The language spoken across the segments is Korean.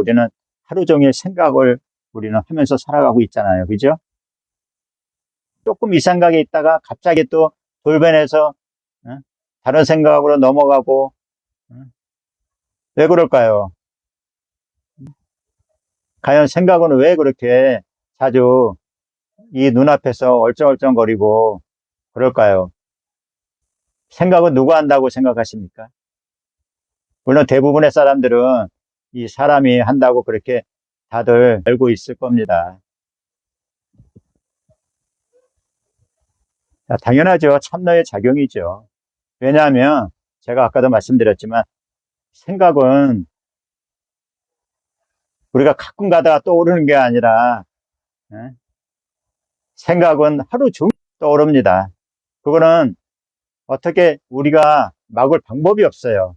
우리는 하루 종일 생각을 우리는 하면서 살아가고 있잖아요. 그죠? 조금 이 생각에 있다가 갑자기 또 돌변해서 다른 생각으로 넘어가고. 왜 그럴까요? 과연 생각은 왜 그렇게 자주 이 눈앞에서 얼쩡얼쩡거리고 그럴까요? 생각은 누가 한다고 생각하십니까? 물론 대부분의 사람들은 이 사람이 한다고 그렇게 다들 알고 있을 겁니다. 당연하죠. 참나의 작용이죠. 왜냐하면 제가 아까도 말씀드렸지만 생각은 우리가 가끔 가다가 떠오르는 게 아니라 생각은 하루 종일 떠오릅니다. 그거는 어떻게 우리가 막을 방법이 없어요.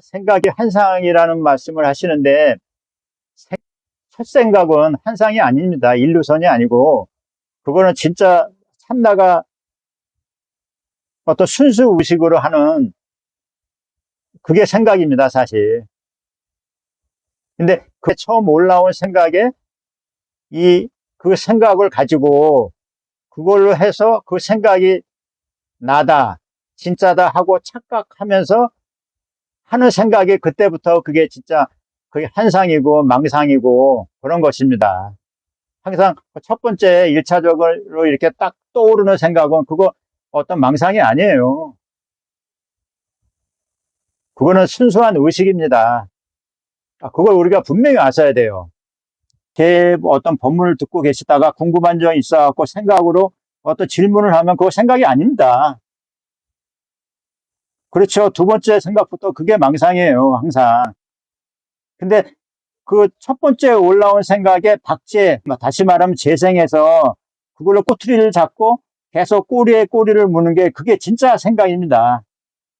생각이 환상이라는 말씀을 하시는데 첫 생각은 환상이 아닙니다. 일루선이 아니고 그거는 진짜 참나가 어떤 순수 의식으로 하는 그게 생각입니다, 사실. 근데 그 처음 올라온 생각에 그 생각을 가지고 그걸로 해서 그 생각이 나다, 진짜다 하고 착각하면서 하는 생각이 그때부터 그게 진짜 그게 환상이고 망상이고 그런 것입니다. 항상 첫 번째 1차적으로 이렇게 딱 떠오르는 생각은 그거 어떤 망상이 아니에요. 그거는 순수한 의식입니다. 그걸 우리가 분명히 아셔야 돼요. 제 어떤 법문을 듣고 계시다가 궁금한 점이 있어갖고 생각으로 어떤 질문을 하면 그거 생각이 아닙니다. 그렇죠. 두 번째 생각부터 그게 망상이에요, 항상. 근데 그 첫 번째 올라온 생각에 박제, 다시 말하면 재생해서 그걸로 꼬투리를 잡고 계속 꼬리에 꼬리를 무는 게 그게 진짜 생각입니다.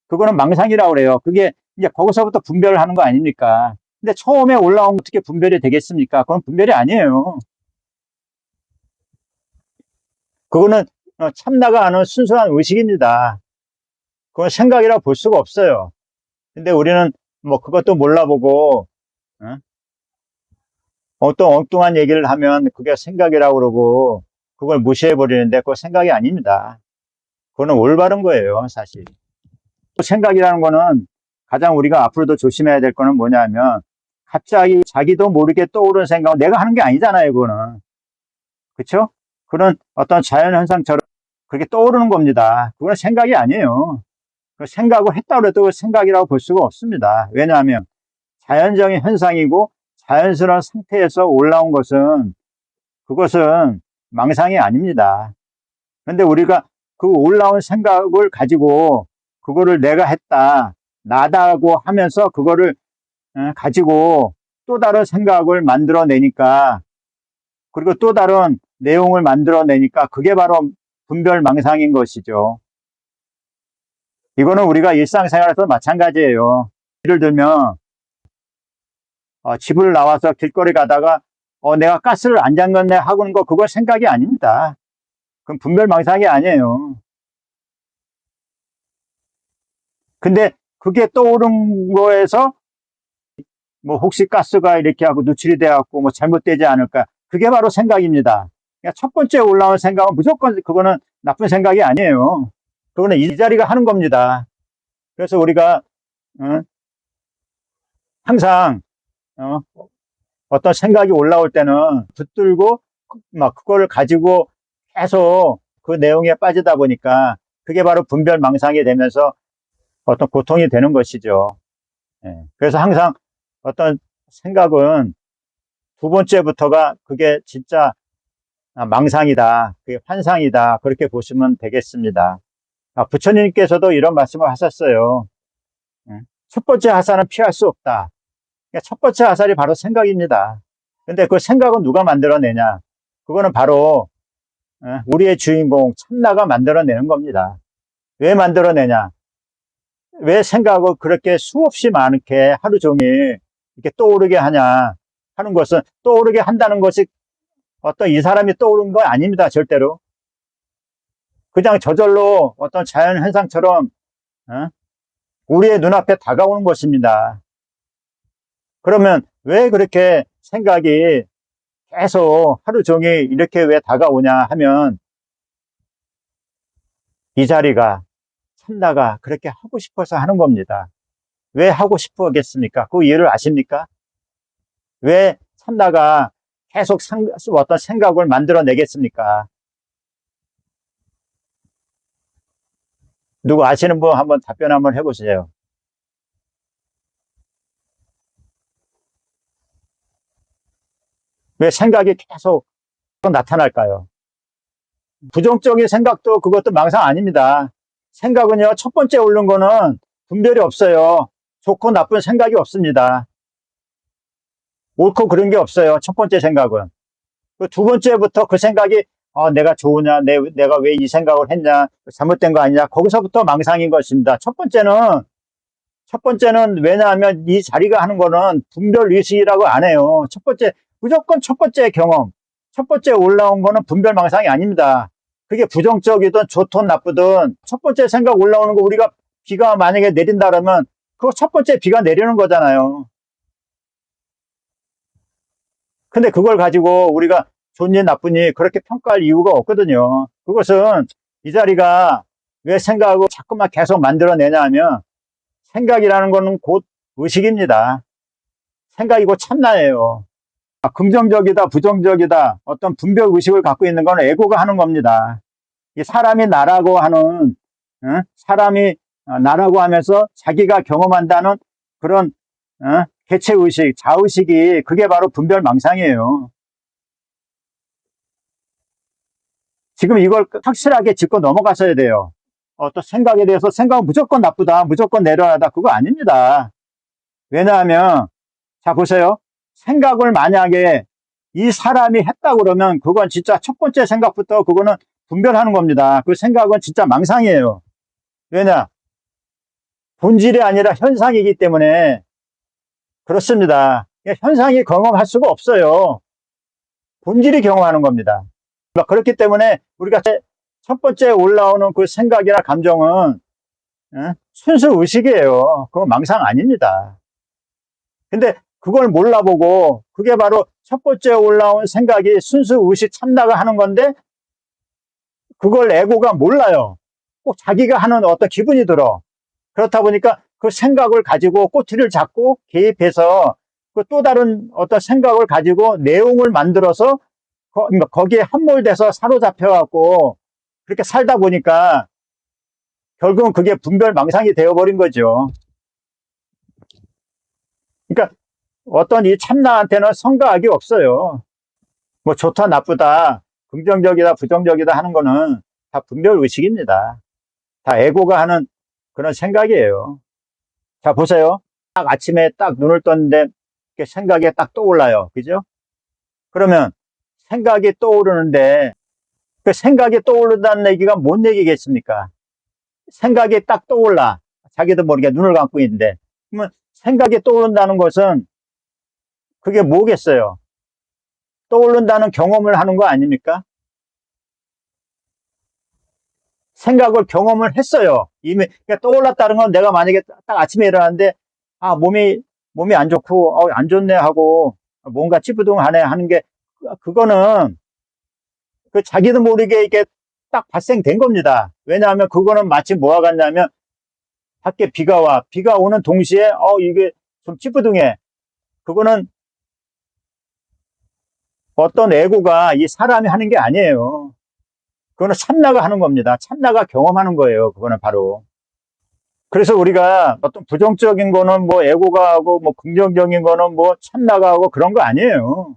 그거는 망상이라고 그래요. 그게 이제 거기서부터 분별을 하는 거 아닙니까? 근데 처음에 올라온 거 어떻게 분별이 되겠습니까? 그건 분별이 아니에요. 그거는 참나가 아는 순수한 의식입니다. 그건 생각이라고 볼 수가 없어요. 근데 우리는 뭐 그것도 몰라보고 어떤 엉뚱한 얘기를 하면 그게 생각이라고 그러고 그걸 무시해버리는데 그거 생각이 아닙니다. 그거는 올바른 거예요, 사실. 생각이라는 거는 가장 우리가 앞으로도 조심해야 될 거는 뭐냐면 갑자기 자기도 모르게 떠오르는 생각은 내가 하는 게 아니잖아요, 그거는. 그렇죠? 그런 어떤 자연현상처럼 그렇게 떠오르는 겁니다. 그건 생각이 아니에요. 생각을 했다고 해도 생각이라고 볼 수가 없습니다. 왜냐하면 자연적인 현상이고 자연스러운 상태에서 올라온 것은 그것은 망상이 아닙니다. 그런데 우리가 그 올라온 생각을 가지고 그거를 내가 했다, 나다고 하면서 그거를 가지고 또 다른 생각을 만들어내니까 그리고 또 다른 내용을 만들어내니까 그게 바로 분별망상인 것이죠. 이거는 우리가 일상생활에서 마찬가지예요. 예를 들면 집을 나와서 길거리 가다가 내가 가스를 안 잠갔네 하고는 거 그거 생각이 아닙니다. 그건 분별망상이 아니에요. 근데 그게 떠오른 거에서 뭐 혹시 가스가 이렇게 하고 누출이 돼갖고 뭐 잘못되지 않을까, 그게 바로 생각입니다. 그러니까 첫 번째 올라온 생각은 무조건 그거는 나쁜 생각이 아니에요. 그거는 이 자리가 하는 겁니다. 그래서 우리가 항상 어떤 생각이 올라올 때는 붙들고 막 그거를 가지고 계속 그 내용에 빠지다 보니까 그게 바로 분별망상이 되면서 어떤 고통이 되는 것이죠. 그래서 항상 어떤 생각은 두 번째부터가 그게 진짜 망상이다, 그게 환상이다, 그렇게 보시면 되겠습니다. 부처님께서도 이런 말씀을 하셨어요. 첫 번째 하사는 피할 수 없다. 그러니까 첫 번째 하살이 바로 생각입니다. 근데 그 생각은 누가 만들어내냐? 그거는 바로 우리의 주인공 참나가 만들어내는 겁니다. 왜 만들어내냐? 왜 생각을 그렇게 수없이 많게 하루 종일 이렇게 떠오르게 하냐 하는 것은, 떠오르게 한다는 것이 어떤 이 사람이 떠오른 거 아닙니다. 절대로. 그냥 저절로 어떤 자연 현상처럼 우리의 눈앞에 다가오는 것입니다. 그러면 왜 그렇게 생각이 계속 하루 종일 이렇게 왜 다가오냐 하면 이 자리가 참나가 그렇게 하고 싶어서 하는 겁니다. 왜 하고 싶어 하겠습니까? 그 이유를 아십니까? 왜 참나가 계속 어떤 생각을 만들어내겠습니까? 누구 아시는 분 한번 답변 한번 해보세요. 왜 생각이 계속 나타날까요? 부정적인 생각도 그것도 망상 아닙니다. 생각은요, 첫 번째 오른 거는 분별이 없어요. 좋고 나쁜 생각이 없습니다. 옳고 그런 게 없어요. 첫 번째 생각은. 그 두 번째부터 그 생각이 내가 좋으냐, 내가 왜 이 생각을 했냐, 잘못된 거 아니냐, 거기서부터 망상인 것입니다. 첫 번째는 왜냐하면 이 자리가 하는 거는 분별 의식이라고 안 해요. 무조건 첫 번째 경험, 첫 번째 올라온 거는 분별 망상이 아닙니다. 그게 부정적이든 좋든 나쁘든 첫 번째 생각 올라오는 거 우리가 비가 만약에 내린다 그러면 그거 첫 번째 비가 내리는 거잖아요. 근데 그걸 가지고 우리가 좋니 나쁘니 그렇게 평가할 이유가 없거든요. 그것은 이 자리가 왜 생각을 자꾸만 계속 만들어내냐 하면 생각이라는 거는 곧 의식입니다. 생각이고 참나예요. 긍정적이다, 부정적이다, 어떤 분별 의식을 갖고 있는 건 에고가 하는 겁니다. 이 사람이 나라고 하는, 사람이 나라고 하면서 자기가 경험한다는 그런, 개체의식, 자의식이 그게 바로 분별망상이에요. 지금 이걸 확실하게 짚고 넘어가셔야 돼요. 어떤 생각에 대해서 생각은 무조건 나쁘다, 무조건 내려하다, 그거 아닙니다. 왜냐하면, 자, 보세요. 생각을 만약에 이 사람이 했다 그러면 그건 진짜 첫 번째 생각부터 그거는 분별하는 겁니다. 그 생각은 진짜 망상이에요. 왜냐? 본질이 아니라 현상이기 때문에 그렇습니다. 현상이 경험할 수가 없어요. 본질이 경험하는 겁니다. 그렇기 때문에 우리가 첫 번째 올라오는 그 생각이나 감정은 순수 의식이에요. 그건 망상 아닙니다. 근데 그걸 몰라보고 그게 바로 첫 번째 올라온 생각이 순수 의식 참나가 하는 건데 그걸 에고가 몰라요. 꼭 자기가 하는 어떤 기분이 들어. 그렇다 보니까 그 생각을 가지고 꼬투리를 잡고 개입해서 그 또 다른 어떤 생각을 가지고 내용을 만들어서 거기에 함몰돼서 사로잡혀갖고 그렇게 살다 보니까 결국은 그게 분별망상이 되어버린 거죠. 그러니까 어떤 이 참나한테는 성과악이 없어요. 뭐 좋다 나쁘다 긍정적이다 부정적이다 하는 거는 다 분별의식입니다. 다 에고가 하는 그런 생각이에요. 자 보세요. 딱 아침에 딱 눈을 떴는데 생각이 딱 떠올라요. 그죠? 그러면 생각이 떠오르는데 그 생각이 떠오른다는 얘기가 뭔 얘기겠습니까? 생각이 딱 떠올라. 자기도 모르게 눈을 감고 있는데 그러면 생각이 떠오른다는 것은 그게 뭐겠어요? 떠오른다는 경험을 하는 거 아닙니까? 생각을 경험을 했어요. 이미 그러니까 떠올랐다는 건 내가 만약에 딱 아침에 일어났는데 몸이 안 좋고 안 좋네 하고 뭔가 찌뿌둥하네 하는 게 그거는 그 자기도 모르게 이게 딱 발생된 겁니다. 왜냐하면 그거는 마치 뭐와 같냐면 밖에 비가 와. 비가 오는 동시에 이게 좀 찌뿌둥해. 그거는 어떤 에고가 이 사람이 하는 게 아니에요. 그거는 참나가 하는 겁니다. 참나가 경험하는 거예요. 그거는 바로. 그래서 우리가 어떤 부정적인 거는 뭐 에고가 하고 뭐 긍정적인 거는 뭐 참나가 하고 그런 거 아니에요.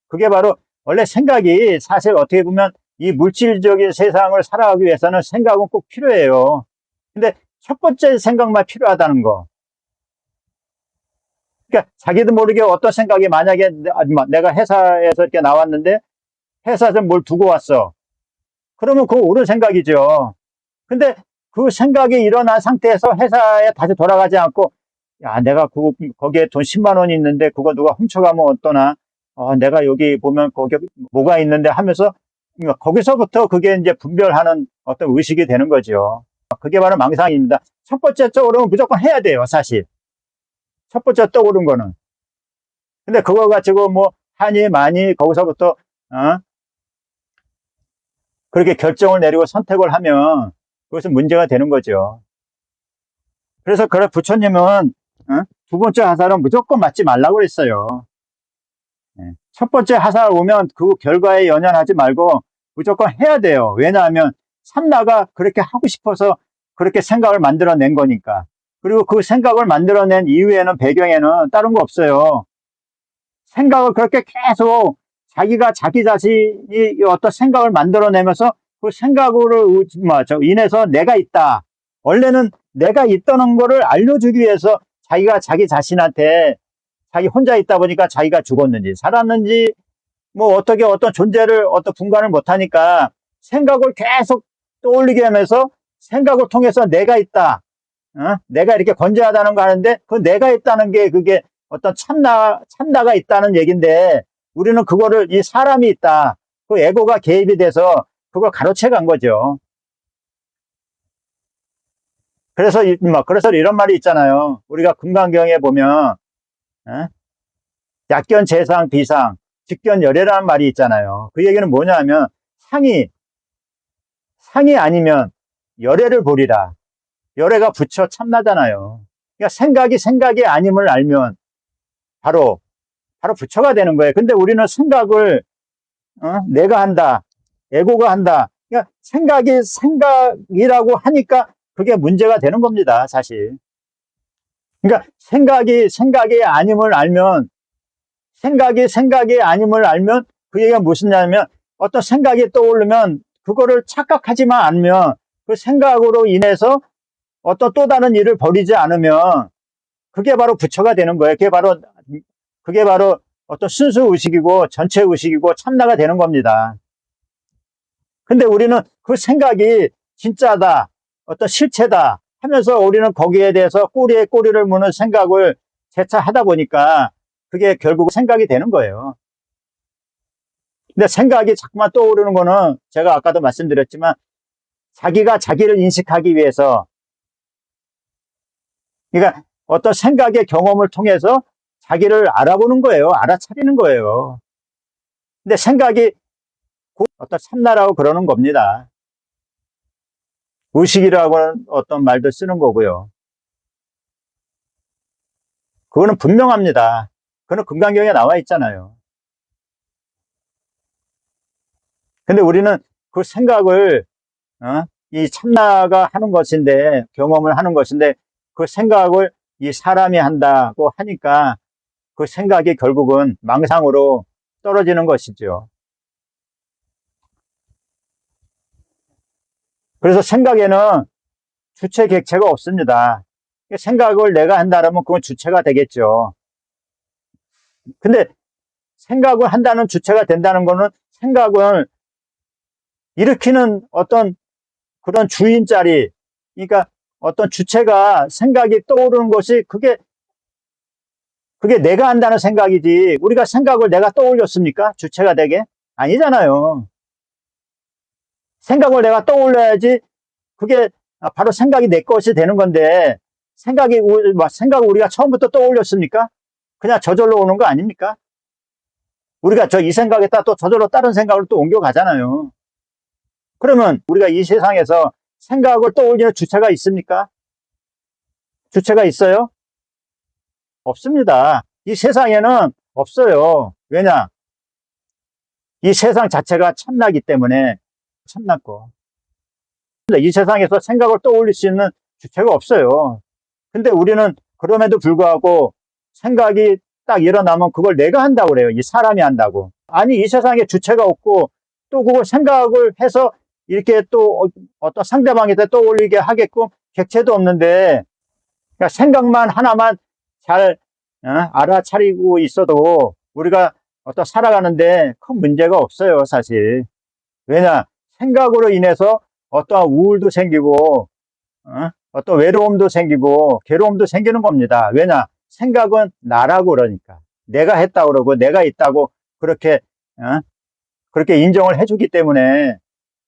그게 바로 원래 생각이 사실 어떻게 보면 이 물질적인 세상을 살아가기 위해서는 생각은 꼭 필요해요. 근데 첫 번째 생각만 필요하다는 거. 그러니까 자기도 모르게 어떤 생각이 만약에 내가 회사에서 이렇게 나왔는데 회사에서 뭘 두고 왔어. 그러면 그거 옳은 생각이죠. 근데 그 생각이 일어난 상태에서 회사에 다시 돌아가지 않고 야 내가 거기에 돈 10만 원이 있는데 그거 누가 훔쳐가면 어떠나 내가 여기 보면 거기 뭐가 있는데 하면서 거기서부터 그게 이제 분별하는 어떤 의식이 되는 거죠. 그게 바로 망상입니다. 첫 번째 쪽으로는 무조건 해야 돼요, 사실. 첫 번째 떠오른 거는. 근데 그거 가지고 뭐 하니 많이 거기서부터 그렇게 결정을 내리고 선택을 하면 그것은 문제가 되는 거죠. 그래서 그래 부처님은 두 번째 화살은 무조건 맞지 말라고 그랬어요. 첫 번째 화살 오면 그 결과에 연연하지 말고 무조건 해야 돼요. 왜냐하면 참나가 그렇게 하고 싶어서 그렇게 생각을 만들어낸 거니까. 그리고 그 생각을 만들어낸 이후에는 배경에는 다른 거 없어요. 생각을 그렇게 계속 자기가 자기 자신이 어떤 생각을 만들어내면서 그 생각으로 인해서 내가 있다. 원래는 내가 있다는 거를 알려주기 위해서 자기가 자기 자신한테 자기 혼자 있다 보니까 자기가 죽었는지 살았는지 뭐 어떻게 어떤 존재를 어떤 분간을 못하니까 생각을 계속 떠올리게 하면서 생각을 통해서 내가 있다. 내가 이렇게 건재하다는 거 하는데 그 내가 있다는 게 그게 어떤 참나가 있다는 얘기인데 우리는 그거를 이 사람이 있다. 그 에고가 개입이 돼서 그걸 가로채 간 거죠. 그래서 이런 말이 있잖아요. 우리가 금강경에 보면 약견 재상 비상 직견 열애라는 말이 있잖아요. 그 얘기는 뭐냐면 상이 아니면 열애를 보리라. 열애가 부처 참나잖아요. 그러니까 생각이 아님을 알면 바로 부처가 되는 거예요. 근데 우리는 생각을 내가 한다, 에고가 한다. 그러니까 생각이 생각이라고 하니까 그게 문제가 되는 겁니다, 사실. 그러니까 생각이 아님을 알면 그 얘기가 무엇이냐면 어떤 생각이 떠오르면 그거를 착각하지만 않으면 그 생각으로 인해서 어떤 또 다른 일을 벌이지 않으면 그게 바로 부처가 되는 거예요. 그게 바로 어떤 순수 의식이고 전체 의식이고 참나가 되는 겁니다. 근데 우리는 그 생각이 진짜다, 어떤 실체다 하면서 우리는 거기에 대해서 꼬리에 꼬리를 무는 생각을 재차하다 보니까 그게 결국 생각이 되는 거예요. 근데 생각이 자꾸만 떠오르는 거는 제가 아까도 말씀드렸지만 자기가 자기를 인식하기 위해서, 그러니까 어떤 생각의 경험을 통해서 자기를 알아보는 거예요. 알아차리는 거예요. 근데 생각이 곧 어떤 참나라고 그러는 겁니다. 의식이라고는 어떤 말도 쓰는 거고요. 그거는 분명합니다. 그거는 금강경에 나와 있잖아요. 근데 우리는 그 생각을 이 참나가 하는 것인데, 경험을 하는 것인데 그 생각을 이 사람이 한다고 하니까 그 생각이 결국은 망상으로 떨어지는 것이죠. 그래서 생각에는 주체 객체가 없습니다. 생각을 내가 한다면 그건 주체가 되겠죠. 근데 생각을 한다는 주체가 된다는 거는 생각을 일으키는 어떤 그런 주인 자리, 그러니까 어떤 주체가 생각이 떠오르는 것이 그게 내가 한다는 생각이지, 우리가 생각을 내가 떠올렸습니까? 주체가 되게? 아니잖아요. 생각을 내가 떠올려야지 그게 바로 생각이 내 것이 되는 건데, 생각을 우리가 처음부터 떠올렸습니까? 그냥 저절로 오는 거 아닙니까? 우리가 이 생각에다 또 저절로 다른 생각을 또 옮겨가잖아요. 그러면 우리가 이 세상에서 생각을 떠올리는 주체가 있습니까? 주체가 있어요? 없습니다. 이 세상에는 없어요. 왜냐? 이 세상 자체가 참나기 때문에 참났고. 이 세상에서 생각을 떠올릴 수 있는 주체가 없어요. 근데 우리는 그럼에도 불구하고 생각이 딱 일어나면 그걸 내가 한다고 그래요. 이 사람이 한다고. 아니, 이 세상에 주체가 없고 또 그걸 생각을 해서 이렇게 또 어떤 상대방에 떠올리게 하게끔 객체도 없는데, 그러니까 생각만 하나만 잘 알아차리고 있어도 우리가 어떤 살아가는데 큰 문제가 없어요, 사실. 왜냐? 생각으로 인해서 어떠한 우울도 생기고 어떤 외로움도 생기고 괴로움도 생기는 겁니다. 왜냐? 생각은 나라고 그러니까. 내가 했다고 그러고 내가 있다고 그렇게 인정을 해주기 때문에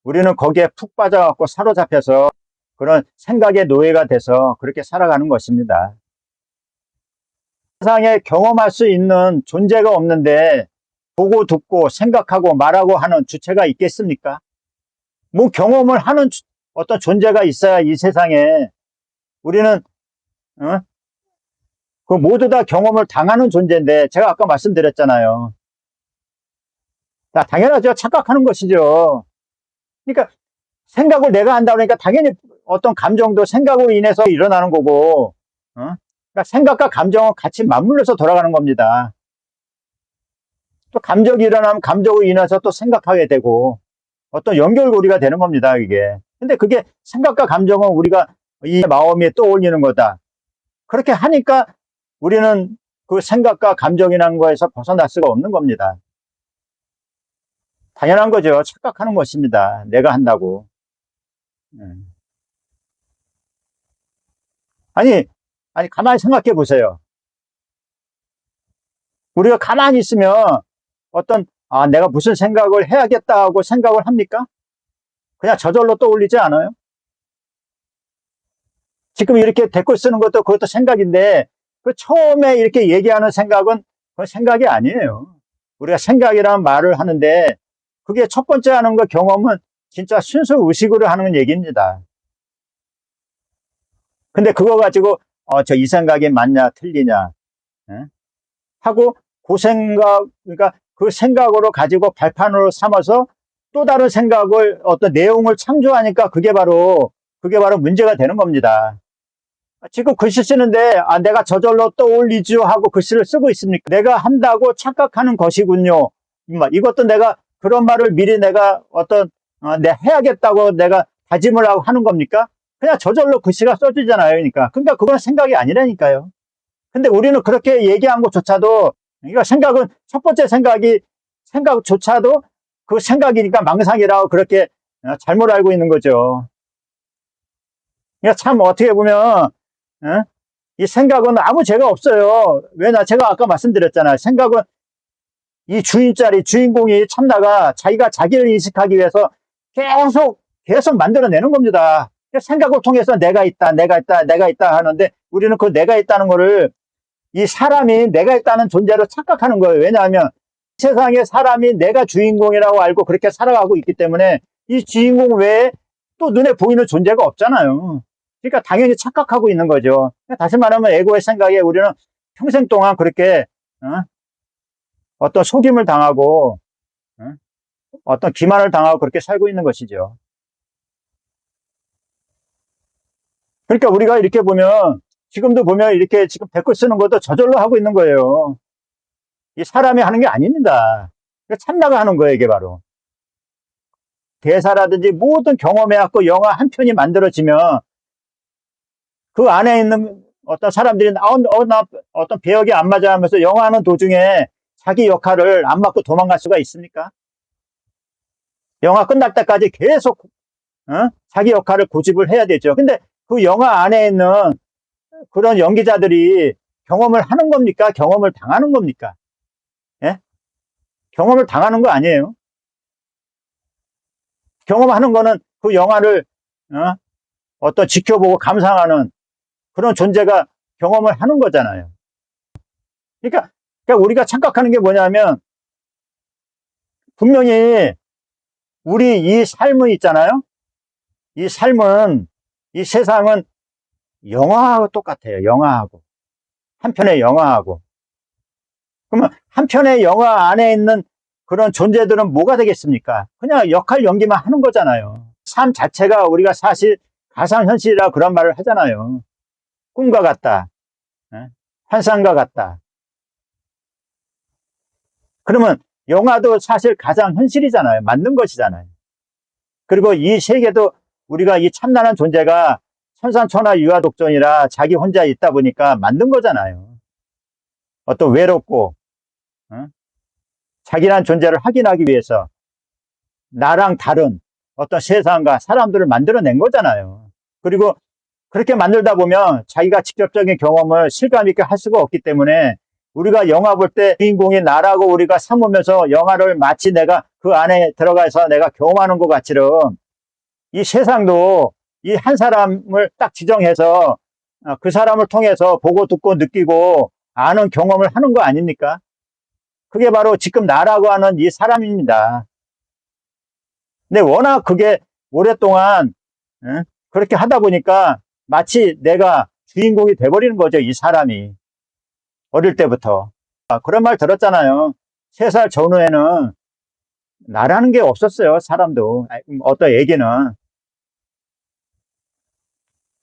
우리는 거기에 푹 빠져갖고 사로잡혀서 그런 생각의 노예가 돼서 그렇게 살아가는 것입니다. 세상에 경험할 수 있는 존재가 없는데 보고 듣고 생각하고 말하고 하는 주체가 있겠습니까? 뭐 경험을 하는 어떤 존재가 있어야 이 세상에 우리는 어? 그 모두 다 경험을 당하는 존재인데 제가 아까 말씀드렸잖아요. 당연하죠. 착각하는 것이죠. 그러니까 생각을 내가 한다 그러니까 당연히 어떤 감정도 생각으로 인해서 일어나는 거고 그러니까 생각과 감정은 같이 맞물려서 돌아가는 겁니다. 또 감정이 일어나면 감정으로 인해서 또 생각하게 되고 어떤 연결고리가 되는 겁니다, 이게. 근데 그게 생각과 감정은 우리가 이 마음이 떠올리는 거다. 그렇게 하니까 우리는 그 생각과 감정이라는 거에서 벗어날 수가 없는 겁니다. 당연한 거죠. 착각하는 것입니다. 내가 한다고. 아니, 가만히 생각해 보세요. 우리가 가만히 있으면 어떤, 내가 무슨 생각을 해야겠다 하고 생각을 합니까? 그냥 저절로 떠올리지 않아요? 지금 이렇게 댓글 쓰는 것도 그것도 생각인데, 그 처음에 이렇게 얘기하는 생각은 그 생각이 아니에요. 우리가 생각이라는 말을 하는데, 그게 첫 번째 하는 거 경험은 진짜 순수 의식으로 하는 얘기입니다. 근데 그거 가지고, 저 이 생각이 맞냐, 틀리냐, 하고, 그 생각, 그러니까 그 생각으로 가지고 발판으로 삼아서 또 다른 생각을 어떤 내용을 창조하니까 그게 바로 문제가 되는 겁니다. 지금 글씨 쓰는데 내가 저절로 떠올리죠 하고 글씨를 쓰고 있습니까? 내가 한다고 착각하는 것이군요. 이것도 내가 그런 말을 미리 내가 내가 해야겠다고 내가 다짐을 하고 하는 겁니까? 그냥 저절로 글씨가 써지잖아요. 그러니까 그건 생각이 아니라니까요. 근데 우리는 그렇게 얘기한 것조차도 그러니까 생각은 첫 번째 생각조차도 그 생각이니까 망상이라고 그렇게 잘못 알고 있는 거죠. 그러니까 참 어떻게 보면 이 생각은 아무 죄가 없어요. 왜냐 제가 아까 말씀드렸잖아요. 생각은 이 주인공이 참나가 자기가 자기를 인식하기 위해서 계속 만들어내는 겁니다. 생각을 통해서 내가 있다 하는데 우리는 그 내가 있다는 거를 이 사람이 내가 있다는 존재로 착각하는 거예요. 왜냐하면 세상에 사람이 내가 주인공이라고 알고 그렇게 살아가고 있기 때문에 이 주인공 외에 또 눈에 보이는 존재가 없잖아요. 그러니까 당연히 착각하고 있는 거죠. 다시 말하면 에고의 생각에 우리는 평생 동안 그렇게 어떤 속임을 당하고 어떤 기만을 당하고 그렇게 살고 있는 것이죠. 그러니까 우리가 이렇게 보면 지금도 보면 이렇게 지금 댓글 쓰는 것도 저절로 하고 있는 거예요. 이 사람이 하는 게 아닙니다. 참나가 하는 거예요, 이게 바로. 대사라든지 모든 경험해갖고 영화 한 편이 만들어지면 그 안에 있는 어떤 사람들이 나 어떤 배역이 안 맞아 하면서 영화하는 도중에 자기 역할을 안 맡고 도망갈 수가 있습니까? 영화 끝날 때까지 계속 자기 역할을 고집을 해야 되죠. 근데 그 영화 안에 있는 그런 연기자들이 경험을 하는 겁니까? 경험을 당하는 겁니까? 예? 경험을 당하는 거 아니에요. 경험하는 거는 그 영화를 어떤 지켜보고 감상하는 그런 존재가 경험을 하는 거잖아요. 그러니까 우리가 착각하는 게 뭐냐면 분명히 우리 이 삶은 있잖아요. 이 삶은 이 세상은 영화하고 똑같아요. 영화하고 한 편의 영화하고 그러면 한 편의 영화 안에 있는 그런 존재들은 뭐가 되겠습니까? 그냥 역할 연기만 하는 거잖아요. 삶 자체가 우리가 사실 가상현실이라 그런 말을 하잖아요. 꿈과 같다. 환상과 같다. 그러면 영화도 사실 가상현실이잖아요. 맞는 것이잖아요. 그리고 이 세계도 우리가 이 참나는 존재가 천상천하 유아독존이라 자기 혼자 있다 보니까 만든 거잖아요. 어떤 외롭고 자기란 존재를 확인하기 위해서 나랑 다른 어떤 세상과 사람들을 만들어낸 거잖아요. 그리고 그렇게 만들다 보면 자기가 직접적인 경험을 실감 있게 할 수가 없기 때문에 우리가 영화 볼 때 주인공이 나라고 우리가 삼으면서 영화를 마치 내가 그 안에 들어가서 내가 경험하는 것 같이럼 이 세상도 이 한 사람을 딱 지정해서 그 사람을 통해서 보고 듣고 느끼고 아는 경험을 하는 거 아닙니까? 그게 바로 지금 나라고 하는 이 사람입니다. 근데 워낙 그게 오랫동안 그렇게 하다 보니까 마치 내가 주인공이 돼버리는 거죠, 이 사람이. 어릴 때부터. 그런 말 들었잖아요. 3살 전후에는 나라는 게 없었어요, 사람도. 어떤 얘기는.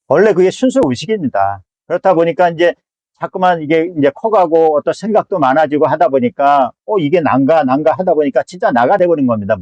원래 그게 순수 의식입니다. 그렇다 보니까 이제 자꾸만 이게 이제 커가고 어떤 생각도 많아지고 하다 보니까, 이게 난가 하다 보니까 진짜 나가 돼버린 겁니다.